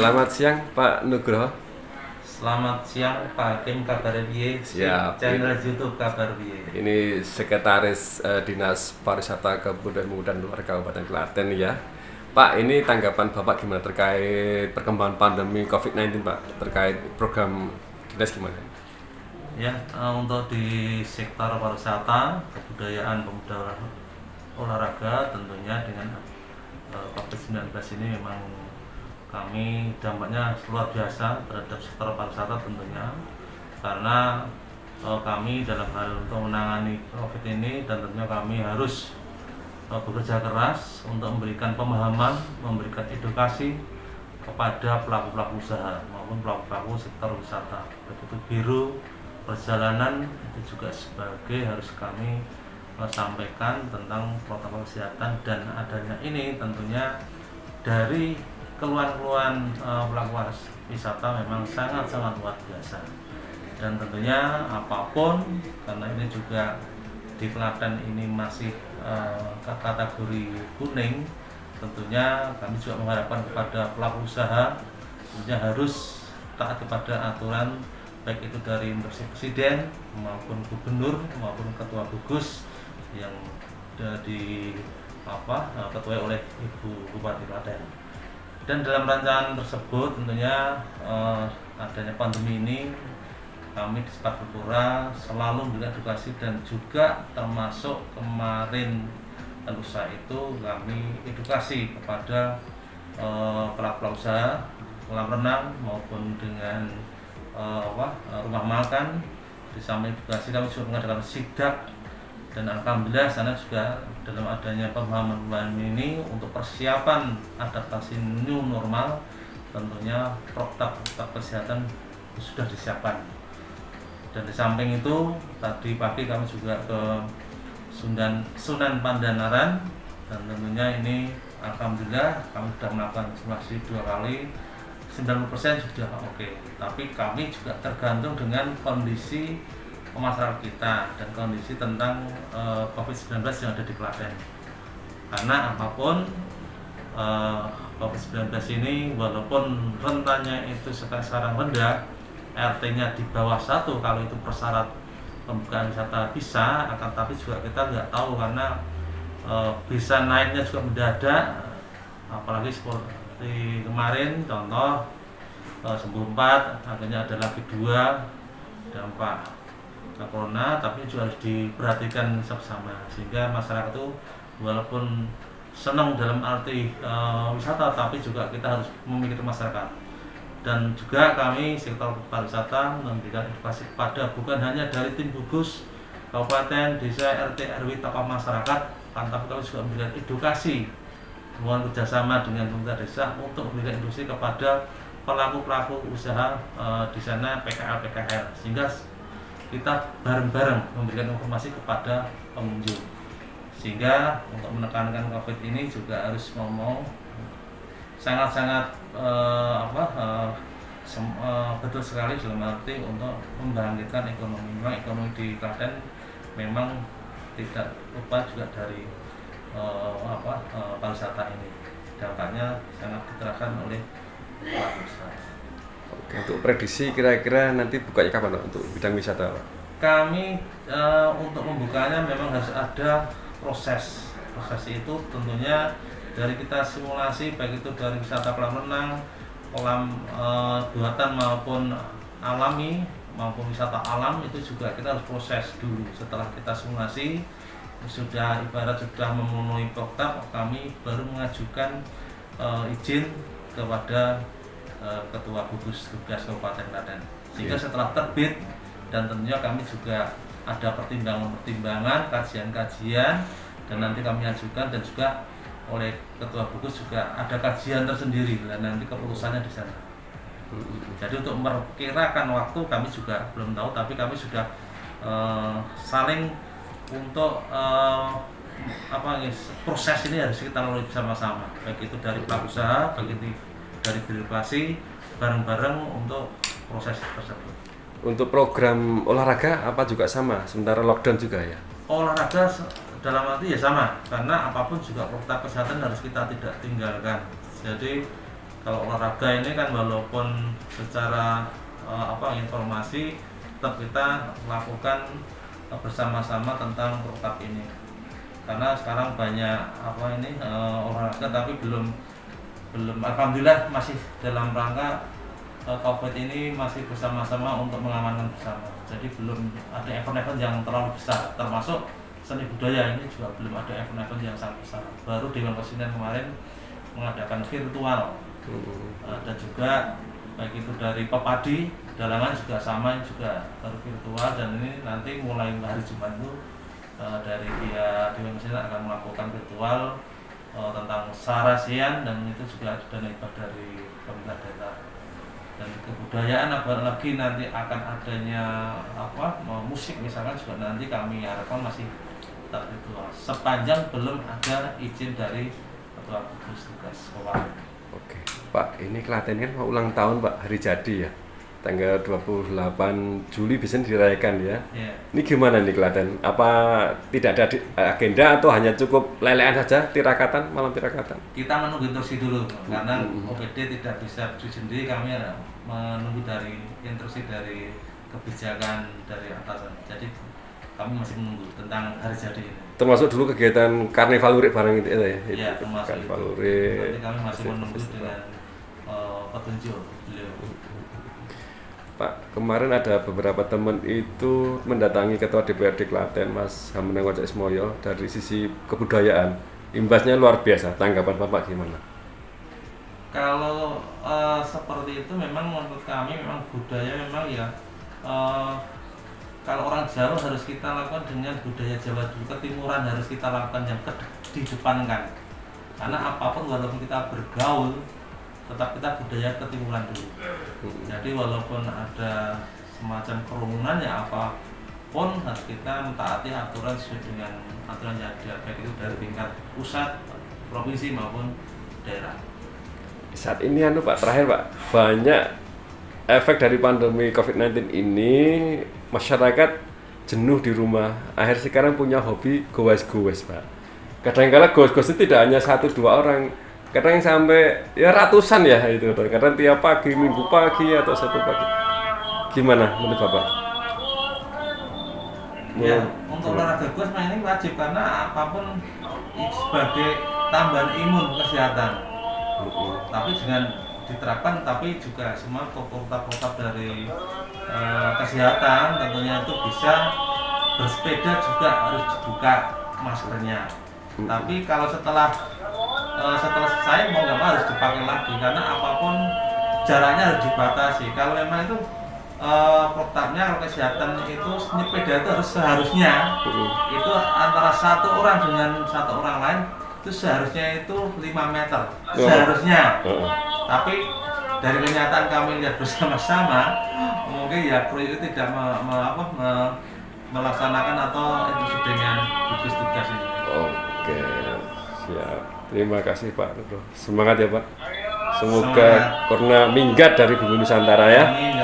Selamat siang Pak Nugroho. Selamat siang Pak Hakim, kabar piye? Siap. Channel YouTube kabar piye? Ini Sekretaris Dinas Pariwisata Kabupaten Muda dan Luar Kabupaten Klaten ya. Pak, ini tanggapan Bapak gimana terkait perkembangan pandemi COVID-19 Pak? Terkait program dinas gimana? Ya, untuk di sektor pariwisata, kebudayaan, pemuda olahraga tentunya dengan COVID-19 ini memang kami dampaknya luar biasa terhadap sektor pariwisata tentunya, karena kami dalam hal untuk menangani COVID ini dan tentunya kami harus bekerja keras untuk memberikan pemahaman, memberikan edukasi kepada pelaku-pelaku usaha maupun pelaku-pelaku sektor wisata, baik itu biro perjalanan itu juga sebagai harus kami sampaikan tentang protokol kesehatan, dan adanya ini tentunya dari keluhan-keluhan pelaku wisata memang sangat-sangat luar biasa, dan tentunya apapun karena ini juga di Klaten ini masih kategori kuning, tentunya kami juga mengharapkan kepada pelaku usaha tentunya harus taat kepada aturan baik itu dari instruksi presiden maupun gubernur maupun ketua gugus yang ketuai oleh Ibu Bupati Klaten. Dan dalam rancangan tersebut tentunya adanya pandemi ini kami di Sepak selalu memberikan edukasi, dan juga termasuk kemarin lusa itu kami edukasi kepada pelaku usaha kolam renang maupun dengan rumah makan. Di samping edukasi kami juga mengadakan sidak, dan alhamdulillah sana juga dalam adanya pemahaman ini untuk persiapan adaptasi new normal tentunya protokol kesehatan sudah disiapkan. Dan di samping itu tadi pagi kami juga ke Sunan Pandanaran, dan tentunya ini alhamdulillah kami sudah melakukan simulasi 2 kali, 90% sudah oke. Tapi kami juga tergantung dengan kondisi masyarakat kita dan kondisi tentang COVID-19 yang ada di Klaten. Karena apapun COVID-19 ini walaupun rentannya itu sekarang rendah, RT-nya di bawah 1, kalau itu persyarat pembukaan wisata bisa, akan tapi juga kita nggak tahu karena bisa naiknya juga mendadak, apalagi seperti kemarin contoh sembuh 4, akhirnya ada lagi 2 dampak corona, tapi juga harus diperhatikan bersama, sehingga masyarakat itu walaupun senang dalam arti wisata, tapi juga kita harus memikirkan masyarakat. Dan juga kami sektor pariwisata memberikan edukasi kepada bukan hanya dari tim gugus kabupaten, desa, RT, RW, tokoh masyarakat, tapi kami juga memberikan edukasi mohon kerjasama dengan pemerintah desa untuk memberikan edukasi kepada pelaku-pelaku usaha di sana, PKL, sehingga kita bareng-bareng memberikan informasi kepada pengunjung, sehingga untuk menekankan COVID ini juga harus sangat-sangat betul sekali dalam arti untuk membangkitkan ekonomi. Memang ekonomi di Klaten memang tidak lupa juga dari pariwisata ini, dampaknya sangat diterapkan oleh pelaku usaha. Oke, untuk prediksi kira-kira nanti bukanya kapan Pak untuk bidang wisata Pak? Kami untuk membukanya memang harus ada proses itu tentunya dari kita simulasi, baik itu dari wisata kolam renang, kolam buatan maupun alami maupun wisata alam, itu juga kita harus proses dulu. Setelah kita simulasi sudah memenuhi protap, kami baru mengajukan izin kepada ketua gugus tugas Kabupaten Klaten, sehingga setelah terbit, dan tentunya kami juga ada pertimbangan, kajian, dan nanti kami ajukan, dan juga oleh ketua gugus juga ada kajian tersendiri, dan nanti keputusannya di sana. Jadi untuk memperkirakan waktu kami juga belum tahu, tapi kami sudah saling untuk proses ini harus kita lalui bersama-sama, baik itu dari pelaku usaha, baik itu dari birokrasi, bareng-bareng untuk proses tersebut. Untuk program olahraga apa juga sama, sementara lockdown juga ya? Olahraga dalam arti ya sama, karena apapun juga protokol kesehatan harus kita tidak tinggalkan. Jadi Kalau olahraga ini kan walaupun secara informasi tetap kita lakukan bersama-sama tentang protap ini. Karena sekarang banyak olahraga tapi belum alhamdulillah masih dalam rangka COVID ini masih bersama-sama untuk mengamankan bersama. Jadi belum ada event-event yang terlalu besar, termasuk seni budaya ini juga belum ada event-event yang sangat besar. Baru Dewan Kesenian kemarin mengadakan virtual dan juga baik itu dari Pepadi, Dalangan juga sama juga baru virtual, dan ini nanti mulai hari Jumat itu dari pihak Dewan Kesenian akan melakukan virtual tentang sarasian, dan itu juga ada dana hibah dari pemerintah daerah. Dan kebudayaan apalagi nanti akan adanya musik misalkan juga nanti kami harapkan masih tetap virtual sepanjang belum ada izin dari ketua gugus tugas Kabupaten. Oke, Pak, ini Klaten kan mau ulang tahun Pak, hari jadi ya, tanggal 28 Juli bisa dirayakan ya. Yeah. Ini gimana nih Klaten? Apa tidak ada agenda atau hanya cukup lelean saja tirakatan, malam tirakatan? Kita menunggu instruksi dulu karena OPD tidak bisa berdiri sendiri, kami menunggu dari instruksi dari kebijakan dari atasan. Jadi kami masih menunggu tentang hari jadi ini. Termasuk dulu kegiatan karnival lurik bareng itu ya? Iya, termasuk karnival lurik. Nanti kami masih menunggu dengan petunjuk beliau. Pak, kemarin ada beberapa teman itu mendatangi Ketua DPRD Klaten, Mas Hameneng Wajak Ismoyo, dari sisi kebudayaan. Imbasnya luar biasa, tanggapan Bapak gimana? Kalau seperti itu memang menurut kami memang budaya memang ya kalau orang Jawa harus kita lakukan dengan budaya Jawa dulu, ketimuran harus kita lakukan yang didepankan. Karena apapun walaupun kita bergaul tetap kita budaya ketimuran dulu. Jadi walaupun ada semacam kerumunan ya apapun harus kita mentaati aturan sesuai dengan aturan yang ada, baik itu dari tingkat pusat, provinsi maupun daerah. Saat ini Pak, terakhir Pak, banyak efek dari pandemi COVID-19 ini, masyarakat jenuh di rumah. Akhir sekarang punya hobi goes-goes Pak. Kadang-kala goes-goes itu tidak hanya 1-2 orang, kadang sampai ya ratusan ya itu. Kadang tiap pagi, minggu pagi atau Sabtu pagi. Gimana menurut Bapak? Ya, untuk olahraga goes ini wajib karena apapun sebagai tambahan imun kesehatan. Tapi dengan diterapkan, tapi juga semua protap-protap dari kesehatan tentunya itu bisa bersepeda juga harus dibuka maskernya. Tapi kalau setelah selesai mau nggak mau harus dipakai lagi karena apapun jaraknya harus dibatasi. Kalau memang itu protapnya kalau kesehatan itu sepeda itu harus seharusnya itu antara satu orang dengan satu orang lain itu seharusnya itu 5 meter seharusnya. Tapi dari kenyataan kami lihat bersama-sama mungkin ya kru itu tidak melaksanakan atau itu dengan gugus tugas ini. Oke, siap. Terima kasih Pak. Semangat ya Pak. Semoga Corona minggat dari bumi Nusantara ya. Amin.